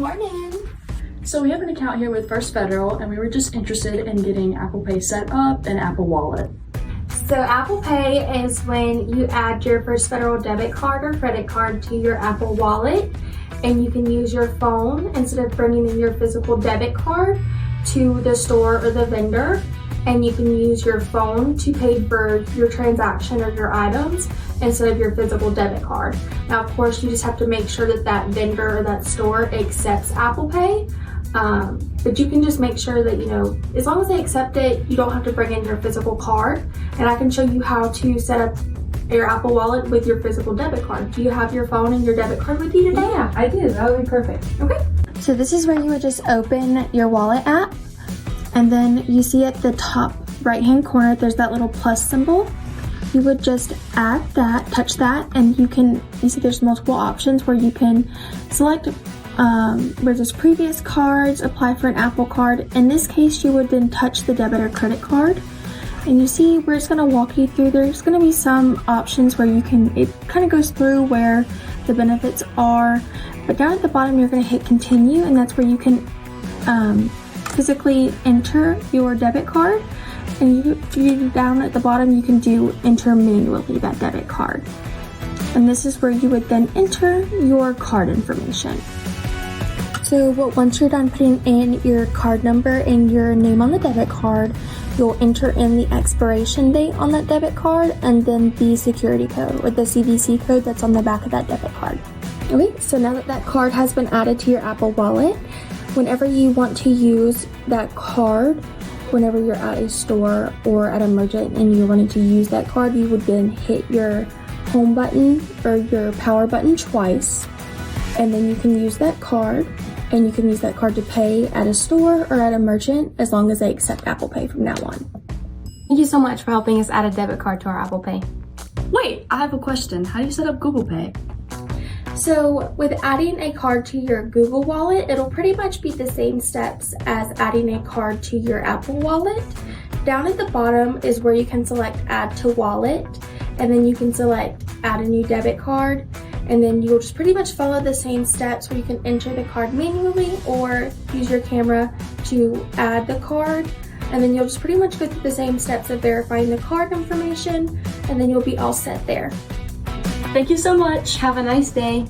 morning. So we have an account here with First Federal, and we were just interested in getting Apple Pay set up and Apple Wallet. So Apple Pay is when you add your First Federal debit card or credit card to your Apple Wallet, and you can use your phone instead of bringing in your physical debit card to the store or the vendor, and you can use your phone to pay for your transaction or your items instead of your physical debit card. Now, of course, you just have to make sure that that vendor or that store accepts Apple Pay. But you can just make sure that, as long as they accept it, you don't have to bring in your physical card. And I can show you how to set up your Apple Wallet with your physical debit card. Do you have your phone and your debit card with you today? Yeah, I do. That would be perfect. Okay. So this is where you would just open your wallet app, and then you see at the top right-hand corner, there's that little plus symbol. You would just add that, touch that, and you see there's multiple options where you can select where there's previous cards, apply for an Apple card. In this case, you would then touch the debit or credit card, and you see where it's going to walk you through. There's going to be some options where it kind of goes through where the benefits are, but down at the bottom you're going to hit continue, and that's where you can physically enter your debit card, and you down at the bottom you can enter manually that debit card, and this is where you would then enter your card information. So once you're done putting in your card number and your name on the debit card, you'll enter in the expiration date on that debit card and then the security code or the CVC code that's on the back of that debit card. Okay, so now that that card has been added to your Apple Wallet, whenever you want to use that card, whenever you're at a store or at a merchant and you're wanting to use that card, you would then hit your home button or your power button twice, and then you can use that card. And you can use that card to pay at a store or at a merchant as long as they accept Apple Pay from now on. Thank you so much for helping us add a debit card to our Apple Pay. Wait, I have a question. How do you set up Google Pay? So with adding a card to your Google Wallet, it'll pretty much be the same steps as adding a card to your Apple Wallet. Down at the bottom is where you can select Add to Wallet, and then you can select Add a new debit card. And then you'll just pretty much follow the same steps where you can enter the card manually or use your camera to add the card. And then you'll just pretty much go through the same steps of verifying the card information, and then you'll be all set there. Thank you so much. Have a nice day.